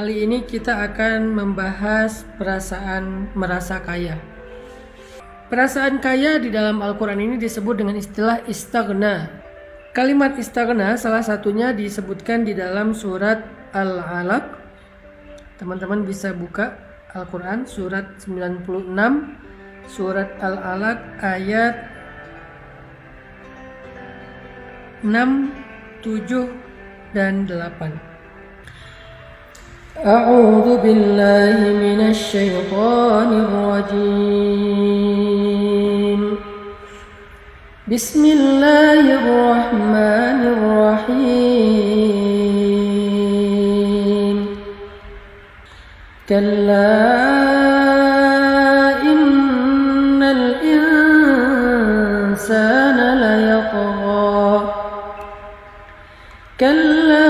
Kali ini kita akan membahas perasaan merasa kaya. Perasaan kaya di dalam Al-Quran ini disebut dengan istilah istaghna. Kalimat istaghna salah satunya disebutkan di dalam surat Al-Alaq. Teman-teman bisa buka Al-Quran surat 96, surat Al-Alaq ayat 6, 7, dan 8. أعوذ بالله من الشيطان الرجيم بسم الله الرحمن الرحيم كلا إن الإنسان ليطغى كلا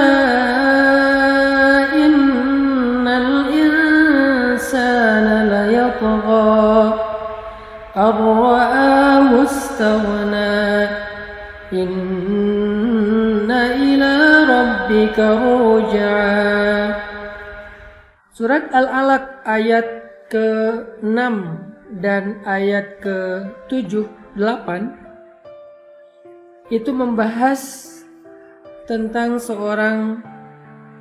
أن رآه استغنى إن إلى ربك رجعا. Surat Al-Alaq ayat ke-6 dan ayat ke-7, 8 itu membahas tentang seorang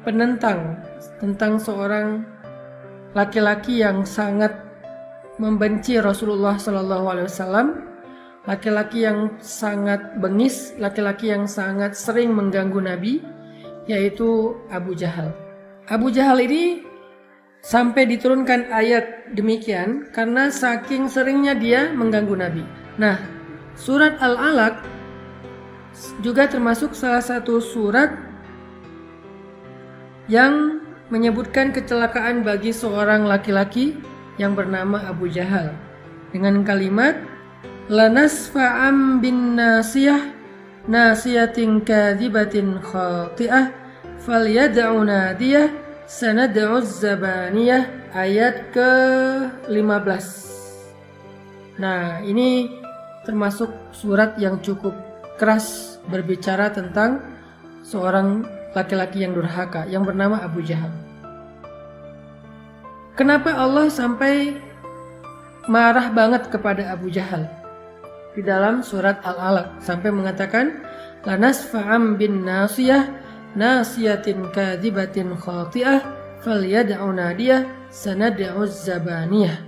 penentang, tentang seorang laki-laki yang sangat membenci Rasulullah SAW, laki-laki yang sangat bengis, laki-laki yang sangat sering mengganggu Nabi, yaitu Abu Jahal. Abu Jahal ini sampai diturunkan ayat demikian karena saking seringnya dia mengganggu Nabi. Nah, surat Al-Alaq juga termasuk salah satu surat yang menyebutkan kecelakaan bagi seorang laki-laki yang bernama Abu Jahal dengan kalimat lanasfa'am bin nasiyah nasiyatin kadhibatin khati'ah falyad'u nadiyah sanad'u zabaniyah ayat ke-15. Nah, ini termasuk surat yang cukup keras berbicara tentang seorang laki-laki yang durhaka yang bernama Abu Jahal. Kenapa Allah sampai marah banget kepada Abu Jahal? Di dalam surat Al-Alaq sampai mengatakan lanasfa'am bin nasiyah nasiyatin kadhibatin khati'ah falyad'u nadiyah sanad'u zabaniyah.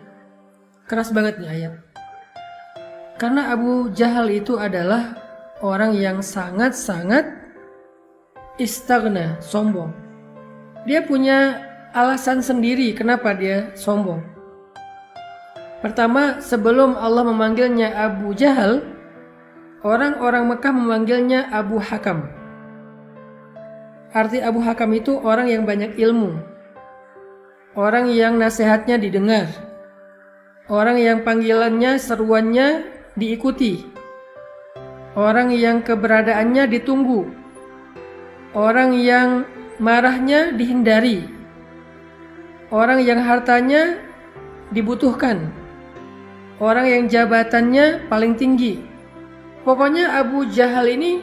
Keras banget nih ayat. Karena Abu Jahal itu adalah orang yang sangat-sangat istaghna, sombong. Dia punya alasan sendiri kenapa dia sombong. Pertama, sebelum Allah memanggilnya Abu Jahal, orang-orang Mekah memanggilnya Abu Hakam. Arti Abu Hakam itu orang yang banyak ilmu, orang yang nasihatnya didengar, orang yang panggilannya, seruannya diikuti, orang yang keberadaannya ditunggu, orang yang marahnya dihindari, orang yang hartanya dibutuhkan, orang yang jabatannya paling tinggi. Pokoknya Abu Jahal ini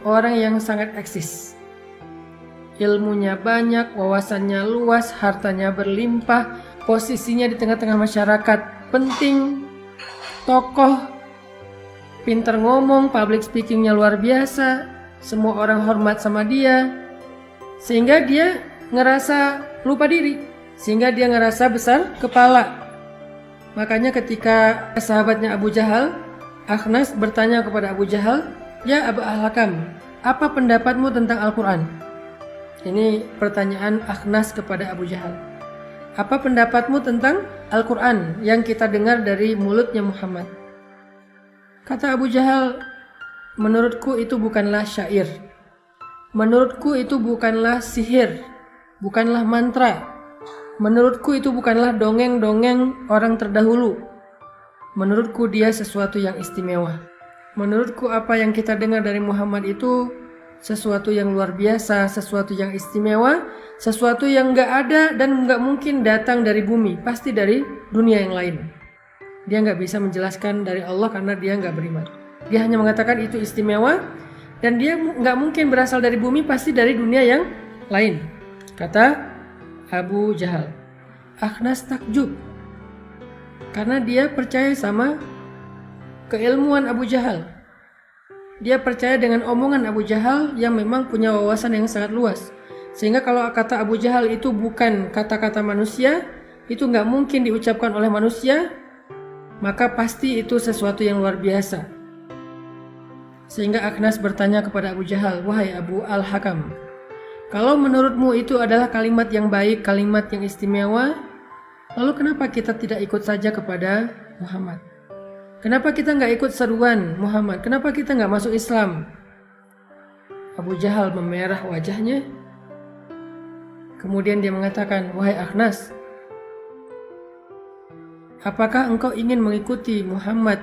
orang yang sangat eksis. Ilmunya banyak, wawasannya luas, hartanya berlimpah, posisinya di tengah-tengah masyarakat penting, tokoh, pintar ngomong, public speakingnya luar biasa, semua orang hormat sama dia, sehingga dia ngerasa lupa diri. Sehingga dia ngerasa besar kepala. Makanya ketika sahabatnya Abu Jahal, Akhnas bertanya kepada Abu Jahal, "Ya Abu Hakam, apa pendapatmu tentang Al-Quran?" Ini pertanyaan Akhnas kepada Abu Jahal. Apa pendapatmu tentang Al-Quran yang kita dengar dari mulutnya Muhammad? Kata Abu Jahal, menurutku itu bukanlah syair. Menurutku itu bukanlah sihir, bukanlah mantra. Menurutku itu bukanlah dongeng-dongeng orang terdahulu. Menurutku dia sesuatu yang istimewa. Menurutku apa yang kita dengar dari Muhammad itu sesuatu yang luar biasa, sesuatu yang istimewa, sesuatu yang gak ada dan gak mungkin datang dari bumi, pasti dari dunia yang lain. Dia gak bisa menjelaskan dari Allah karena dia gak beriman. Dia hanya mengatakan itu istimewa dan dia gak mungkin berasal dari bumi, pasti dari dunia yang lain. Kata Abu Jahal. Akhnas takjub karena dia percaya sama keilmuan Abu Jahal. Dia percaya dengan omongan Abu Jahal yang memang punya wawasan yang sangat luas. Sehingga kalau kata Abu Jahal itu bukan kata-kata manusia, itu nggak mungkin diucapkan oleh manusia, maka pasti itu sesuatu yang luar biasa. Sehingga Akhnas bertanya kepada Abu Jahal, "Wahai Abu Al-Hakam, kalau menurutmu itu adalah kalimat yang baik, kalimat yang istimewa, lalu kenapa kita tidak ikut saja kepada Muhammad? Kenapa kita nggak ikut seruan Muhammad? Kenapa kita nggak masuk Islam?" Abu Jahal memerah wajahnya. Kemudian dia mengatakan, "Wahai Akhnas, apakah engkau ingin mengikuti Muhammad,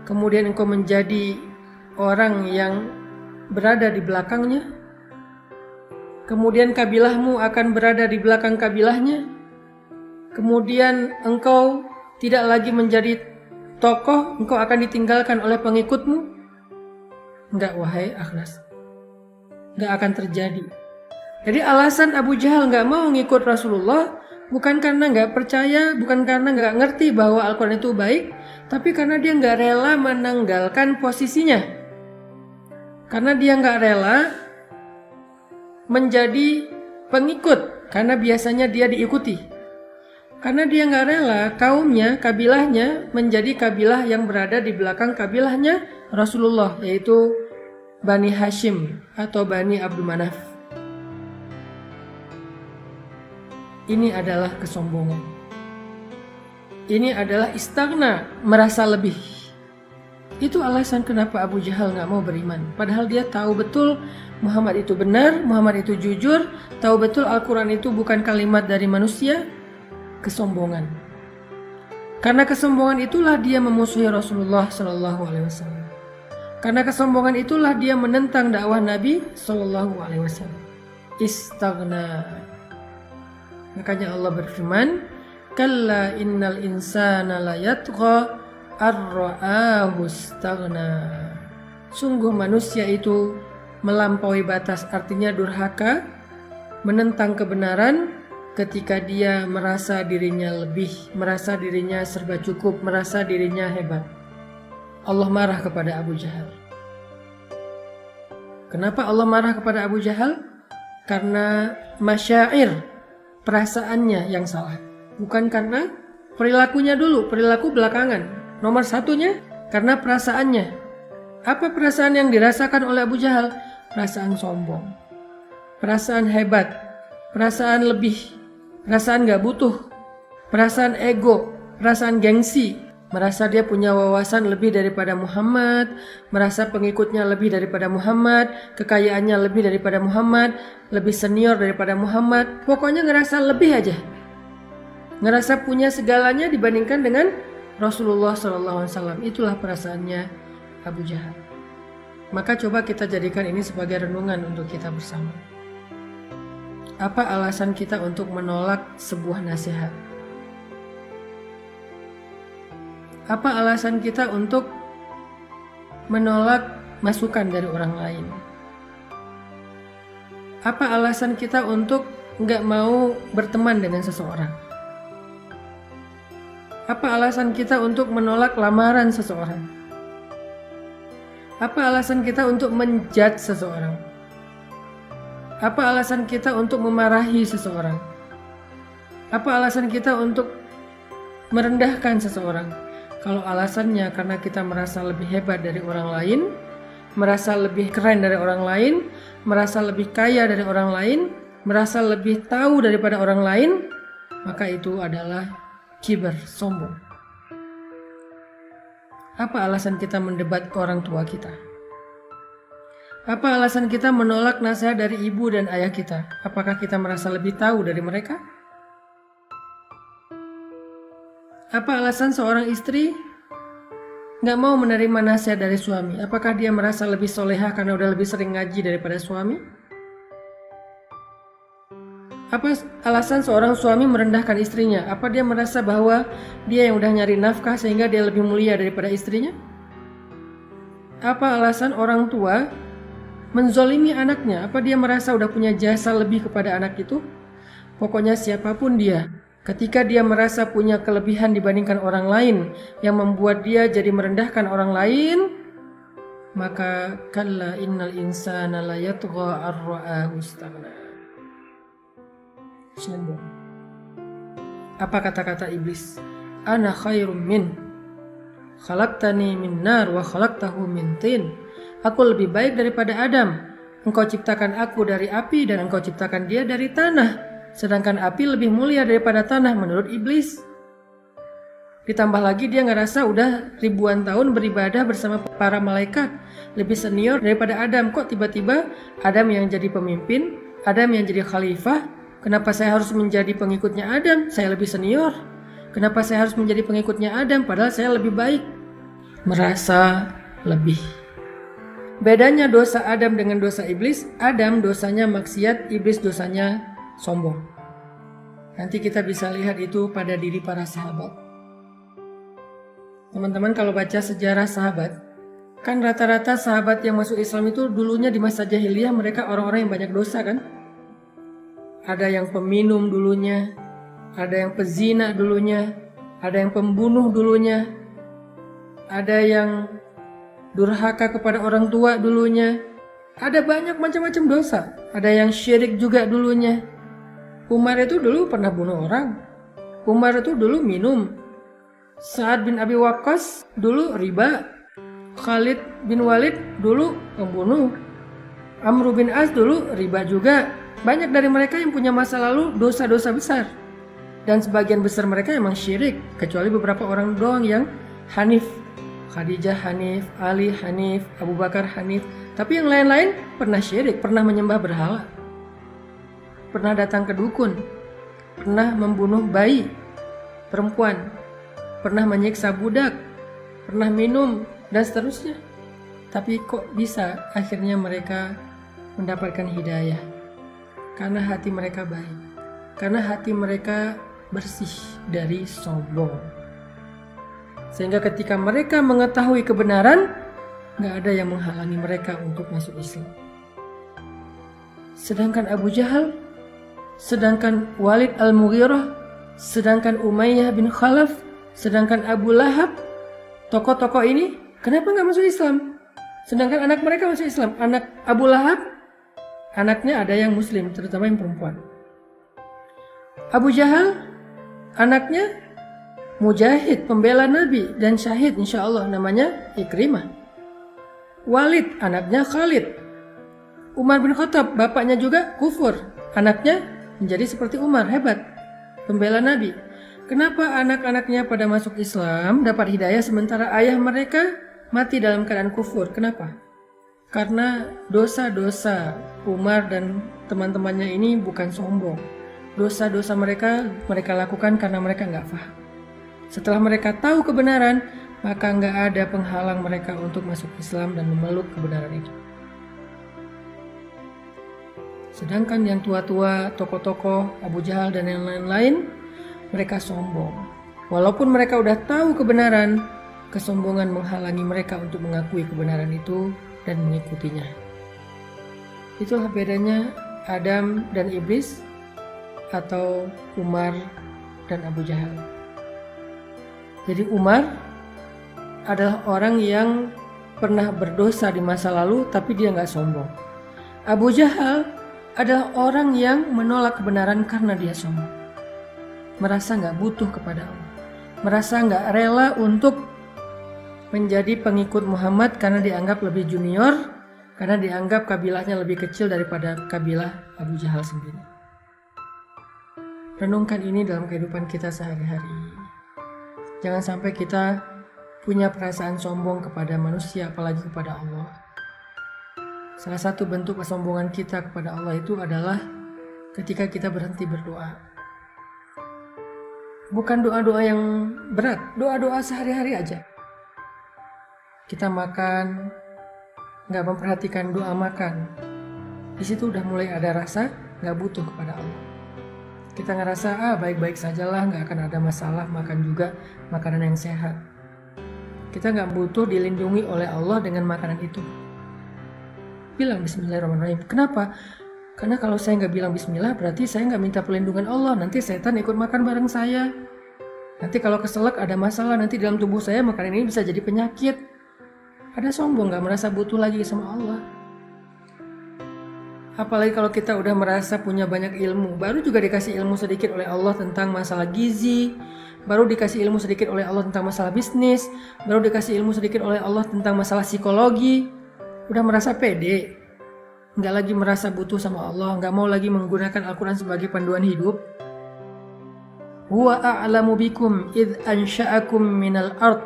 kemudian engkau menjadi orang yang berada di belakangnya? Kemudian kabilahmu akan berada di belakang kabilahnya? Kemudian engkau tidak lagi menjadi tokoh, engkau akan ditinggalkan oleh pengikutmu?" Enggak, wahai Akhnas, enggak akan terjadi. Jadi alasan Abu Jahal enggak mau ngikut Rasulullah bukan karena enggak percaya, bukan karena enggak ngerti bahwa Al-Quran itu baik, tapi karena dia enggak rela menanggalkan posisinya. Karena dia enggak rela menjadi pengikut, karena biasanya dia diikuti. Karena dia nggak rela kaumnya, kabilahnya menjadi kabilah yang berada di belakang kabilahnya Rasulullah, yaitu Bani Hashim atau Bani Abdul Manaf. Ini adalah kesombongan. Ini adalah istighna, merasa lebih. Itu alasan kenapa Abu Jahal nggak mau beriman. Padahal dia tahu betul Muhammad itu benar, Muhammad itu jujur, tahu betul Al-Quran itu bukan kalimat dari manusia. Kesombongan. Karena kesombongan itulah dia memusuhi Rasulullah SAW. Karena kesombongan itulah dia menentang dakwah Nabi SAW. Istaghna. Makanya Allah berfirman, "Kalla innal insana layatgha ar-ra'ahu istaghna." Sungguh manusia itu melampaui batas, artinya durhaka, menentang kebenaran ketika dia merasa dirinya lebih, merasa dirinya serba cukup, merasa dirinya hebat. Allah marah kepada Abu Jahal. Kenapa Allah marah kepada Abu Jahal? Karena masyair, perasaannya yang salah. Bukan karena perilakunya dulu, perilaku belakangan. Nomor satunya karena perasaannya. Apa perasaan yang dirasakan oleh Abu Jahal? Perasaan sombong, perasaan hebat, perasaan lebih, perasaan gak butuh, perasaan ego, perasaan gengsi. Merasa dia punya wawasan lebih daripada Muhammad, merasa pengikutnya lebih daripada Muhammad, kekayaannya lebih daripada Muhammad, lebih senior daripada Muhammad. Pokoknya ngerasa lebih aja. Ngerasa punya segalanya dibandingkan dengan Rasulullah SAW. Itulah perasaannya Abu Jahal. Maka coba kita jadikan ini sebagai renungan untuk kita bersama. Apa alasan kita untuk menolak sebuah nasihat? Apa alasan kita untuk menolak masukan dari orang lain? Apa alasan kita untuk nggak mau berteman dengan seseorang? Apa alasan kita untuk menolak lamaran seseorang? Apa alasan kita untuk menjudge seseorang? Apa alasan kita untuk memarahi seseorang? Apa alasan kita untuk merendahkan seseorang? Kalau alasannya karena kita merasa lebih hebat dari orang lain, merasa lebih keren dari orang lain, merasa lebih kaya dari orang lain, merasa lebih tahu daripada orang lain, maka itu adalah kibar, sombong. Apa alasan kita mendebat orang tua kita? Apa alasan kita menolak nasihat dari ibu dan ayah kita? Apakah kita merasa lebih tahu dari mereka? Apa alasan seorang istri nggak mau menerima nasihat dari suami? Apakah dia merasa lebih soleha karena udah lebih sering ngaji daripada suami? Apa alasan seorang suami merendahkan istrinya? Apa dia merasa bahwa dia yang udah nyari nafkah sehingga dia lebih mulia daripada istrinya? Apa alasan orang tua menzolimi anaknya? Apa dia merasa udah punya jasa lebih kepada anak itu? Pokoknya siapapun dia, ketika dia merasa punya kelebihan dibandingkan orang lain yang membuat dia jadi merendahkan orang lain, maka kalla innal insana la yatgha ar-ra'ahu istaghna. Sombong. Apa kata-kata iblis? Ana khairum min, khalaqtani min nar wa khalaqtahu min tin. Aku lebih baik daripada Adam. Engkau ciptakan aku dari api dan engkau ciptakan dia dari tanah. Sedangkan api lebih mulia daripada tanah menurut iblis. Ditambah lagi dia ngerasa udah ribuan tahun beribadah bersama para malaikat, lebih senior daripada Adam. Kok tiba-tiba Adam yang jadi pemimpin, Adam yang jadi khalifah? Kenapa saya harus menjadi pengikutnya Adam? Saya lebih senior. Kenapa saya harus menjadi pengikutnya Adam padahal saya lebih baik? Merasa lebih. Bedanya dosa Adam dengan dosa iblis, Adam dosanya maksiat, iblis dosanya sombong. Nanti kita bisa lihat itu pada diri para sahabat. Teman-teman kalau baca sejarah sahabat, kan rata-rata sahabat yang masuk Islam itu dulunya di masa jahiliyah mereka orang-orang yang banyak dosa kan? Ada yang peminum dulunya, ada yang pezina dulunya, ada yang pembunuh dulunya, ada yang durhaka kepada orang tua dulunya, ada banyak macam-macam dosa, ada yang syirik juga dulunya. Umar itu dulu pernah bunuh orang. Umar itu dulu minum. Sa'ad bin Abi Waqqas dulu riba. Khalid bin Walid dulu pembunuh. Amr bin As dulu riba juga. Banyak dari mereka yang punya masa lalu dosa-dosa besar. Dan sebagian besar mereka emang syirik. Kecuali beberapa orang doang yang hanif. Khadijah hanif, Ali hanif, Abu Bakar hanif. Tapi yang lain-lain pernah syirik, pernah menyembah berhala. Pernah datang ke dukun, pernah membunuh bayi, perempuan, pernah menyiksa budak, pernah minum, dan seterusnya. Tapi kok bisa akhirnya mereka mendapatkan hidayah? Karena hati mereka baik, karena hati mereka bersih dari sombong. Sehingga ketika mereka mengetahui kebenaran, gak ada yang menghalangi mereka untuk masuk Islam. Sedangkan Abu Jahal, sedangkan Walid al-Mughirah, sedangkan Umayyah bin Khalaf, sedangkan Abu Lahab, tokoh-tokoh ini kenapa nggak masuk Islam? Sedangkan anak mereka masuk Islam. Anak Abu Lahab, anaknya ada yang Muslim, terutama yang perempuan. Abu Jahal, anaknya mujahid, pembela Nabi dan syahid insya Allah, namanya Ikrimah. Walid, anaknya Khalid. Umar bin Khattab, bapaknya juga kufur, anaknya menjadi seperti Umar, hebat, pembela Nabi. Kenapa anak-anaknya pada masuk Islam, dapat hidayah, sementara ayah mereka mati dalam keadaan kufur? Kenapa? Karena dosa-dosa Umar dan teman-temannya ini bukan sombong. Dosa-dosa mereka lakukan karena mereka nggak paham. Setelah mereka tahu kebenaran, maka nggak ada penghalang mereka untuk masuk Islam dan memeluk kebenaran itu. Sedangkan yang tua-tua, tokoh-tokoh, Abu Jahal dan yang lain-lain, mereka sombong. Walaupun mereka udah tahu kebenaran, kesombongan menghalangi mereka untuk mengakui kebenaran itu dan mengikutinya. Itulah bedanya Adam dan Iblis atau Umar dan Abu Jahal. Jadi Umar adalah orang yang pernah berdosa di masa lalu tapi dia nggak sombong. Abu Jahal adalah orang yang menolak kebenaran karena dia sombong. Merasa nggak butuh kepada Allah. Merasa nggak rela untuk menjadi pengikut Muhammad karena dianggap lebih junior, karena dianggap kabilahnya lebih kecil daripada kabilah Abu Jahal sendiri. Renungkan ini dalam kehidupan kita sehari-hari. Jangan sampai kita punya perasaan sombong kepada manusia, apalagi kepada Allah. Salah satu bentuk kesombongan kita kepada Allah itu adalah ketika kita berhenti berdoa. Bukan doa-doa yang berat, doa-doa sehari-hari aja. Kita makan, nggak memperhatikan doa makan. Di situ udah mulai ada rasa nggak butuh kepada Allah. Kita ngerasa baik-baik sajalah, nggak akan ada masalah, makan juga makanan yang sehat. Kita nggak butuh dilindungi oleh Allah dengan makanan itu. Bilang Bismillahirrahmanirrahim. Kenapa? Karena kalau saya nggak bilang bismillah, berarti saya nggak minta perlindungan Allah. Nanti setan ikut makan bareng saya. Nanti kalau keselak ada masalah, nanti dalam tubuh saya makanan ini bisa jadi penyakit. Ada sombong, nggak merasa butuh lagi sama Allah. Apalagi kalau kita udah merasa punya banyak ilmu, baru juga dikasih ilmu sedikit oleh Allah tentang masalah gizi, baru dikasih ilmu sedikit oleh Allah tentang masalah bisnis, baru dikasih ilmu sedikit oleh Allah tentang masalah psikologi, udah merasa pede, nggak lagi merasa butuh sama Allah, nggak mau lagi menggunakan Al-Quran sebagai panduan hidup. Huwa a'lamu bikum idh ansha'akum minal ard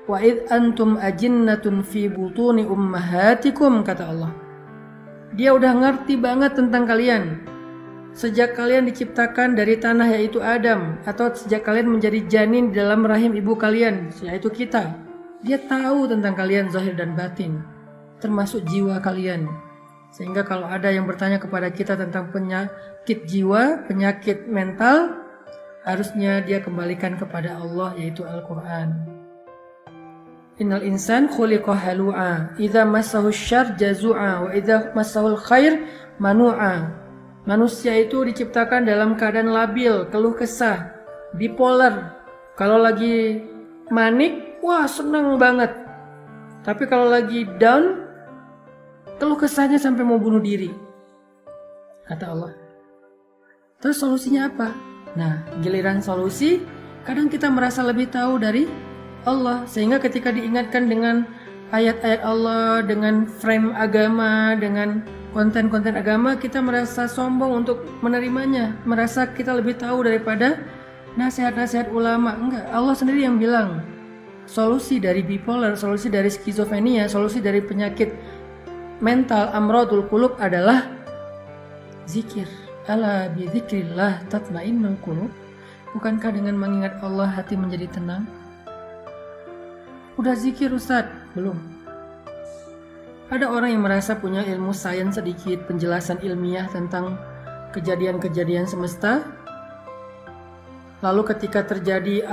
wa idh antum ajinnatun fi butuni ummahatikum, kata Allah. Dia udah ngerti banget tentang kalian. Sejak kalian diciptakan dari tanah yaitu Adam, atau sejak kalian menjadi janin di dalam rahim ibu kalian yaitu kita. Dia tahu tentang kalian zahir dan batin, termasuk jiwa kalian. Sehingga kalau ada yang bertanya kepada kita tentang penyakit jiwa, penyakit mental, harusnya dia kembalikan kepada Allah yaitu Al-Quran. Innal insan khuliqa halu'a, idza massahu syarr jazu'a, wa idza massahul khair manu'a. Manusia itu diciptakan dalam keadaan labil, keluh kesah, bipolar. Kalau lagi manik, wah seneng banget. Tapi kalau lagi down, keluh kesahnya sampai mau bunuh diri, kata Allah. Terus solusinya apa? Nah, giliran solusi, kadang kita merasa lebih tahu dari Allah, sehingga ketika diingatkan dengan ayat-ayat Allah, dengan frame agama, dengan konten-konten agama, kita merasa sombong untuk menerimanya, merasa kita lebih tahu daripada nasihat-nasihat ulama. Enggak, Allah sendiri yang bilang solusi dari bipolar, solusi dari skizofrenia, solusi dari penyakit mental amradul qulub adalah zikir. Ala bi dzikrillah tatmainnul qulub. Bukankah dengan mengingat Allah hati menjadi tenang? Udah zikir Ustadz? Belum. Ada orang yang merasa punya ilmu sains sedikit, penjelasan ilmiah tentang kejadian-kejadian semesta. Lalu ketika terjadi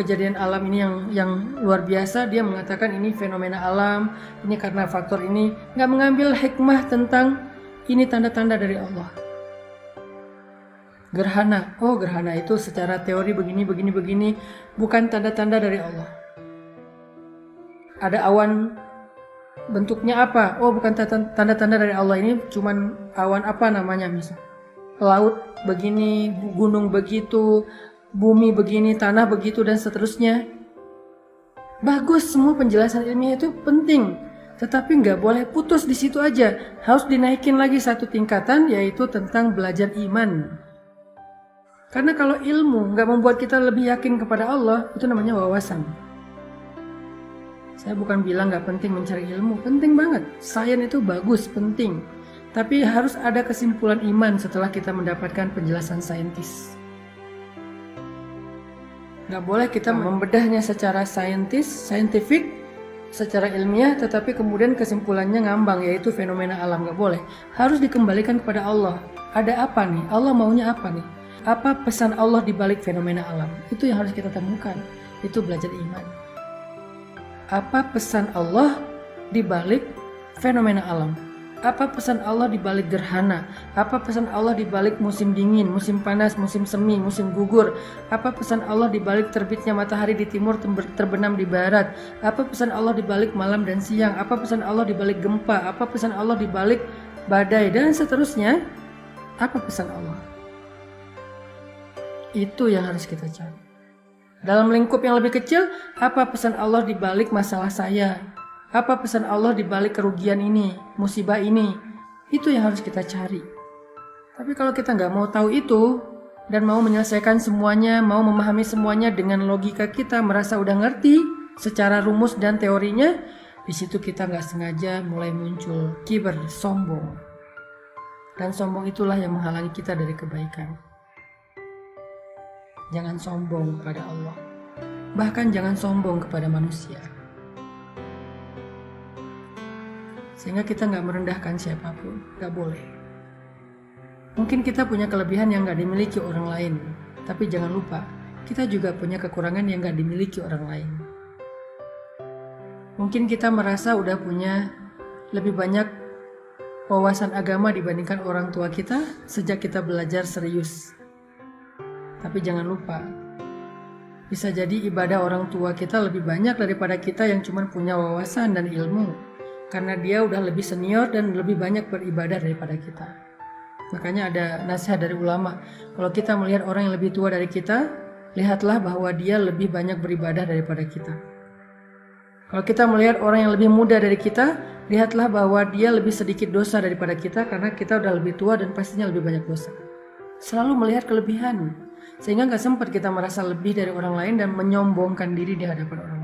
kejadian alam ini yang luar biasa, dia mengatakan ini fenomena alam, ini karena faktor ini, nggak mengambil hikmah tentang ini tanda-tanda dari Allah. Gerhana, oh gerhana itu secara teori begini, bukan tanda-tanda dari Allah. Ada awan, bentuknya apa? Oh bukan tanda-tanda dari Allah, ini cuman awan apa namanya, misal laut begini, gunung begitu, bumi begini, tanah begitu, dan seterusnya. Bagus, semua penjelasan ilmiah itu penting, tetapi nggak boleh putus di situ aja. Harus dinaikin lagi satu tingkatan, yaitu tentang belajar iman. Karena kalau ilmu nggak membuat kita lebih yakin kepada Allah, itu namanya wawasan. Saya bukan bilang nggak penting mencari ilmu, penting banget. Sains itu bagus, penting. Tapi harus ada kesimpulan iman setelah kita mendapatkan penjelasan saintis. Nggak boleh kita membedahnya secara saintifik, secara ilmiah, tetapi kemudian kesimpulannya ngambang, yaitu fenomena alam. Nggak boleh. Harus dikembalikan kepada Allah. Ada apa nih? Allah maunya apa nih? Apa pesan Allah di balik fenomena alam? Itu yang harus kita temukan. Itu belajar iman. Apa pesan Allah di balik fenomena alam? Apa pesan Allah di balik gerhana? Apa pesan Allah di balik musim dingin, musim panas, musim semi, musim gugur? Apa pesan Allah di balik terbitnya matahari di timur terbenam di barat? Apa pesan Allah di balik malam dan siang? Apa pesan Allah di balik gempa? Apa pesan Allah di balik badai dan seterusnya? Apa pesan Allah? Itu yang harus kita cari. Dalam lingkup yang lebih kecil, apa pesan Allah di balik masalah saya? Apa pesan Allah di balik kerugian ini, musibah ini? Itu yang harus kita cari. Tapi kalau kita nggak mau tahu itu, dan mau menyelesaikan semuanya, mau memahami semuanya dengan logika kita, merasa udah ngerti secara rumus dan teorinya, di situ kita nggak sengaja mulai muncul kibar, sombong. Dan sombong itulah yang menghalangi kita dari kebaikan. Jangan sombong kepada Allah. Bahkan jangan sombong kepada manusia. Sehingga kita nggak merendahkan siapapun. Nggak boleh. Mungkin kita punya kelebihan yang nggak dimiliki orang lain. Tapi jangan lupa, kita juga punya kekurangan yang nggak dimiliki orang lain. Mungkin kita merasa udah punya lebih banyak wawasan agama dibandingkan orang tua kita sejak kita belajar serius. Tapi jangan lupa, bisa jadi ibadah orang tua kita lebih banyak daripada kita yang cuma punya wawasan dan ilmu, karena dia udah lebih senior dan lebih banyak beribadah daripada kita. Makanya ada nasihat dari ulama, kalau kita melihat orang yang lebih tua dari kita, lihatlah bahwa dia lebih banyak beribadah daripada kita. Kalau kita melihat orang yang lebih muda dari kita, lihatlah bahwa dia lebih sedikit dosa daripada kita, karena kita udah lebih tua dan pastinya lebih banyak dosa. Selalu melihat kelebihan, sehingga gak sempat kita merasa lebih dari orang lain dan menyombongkan diri di hadapan orang lain.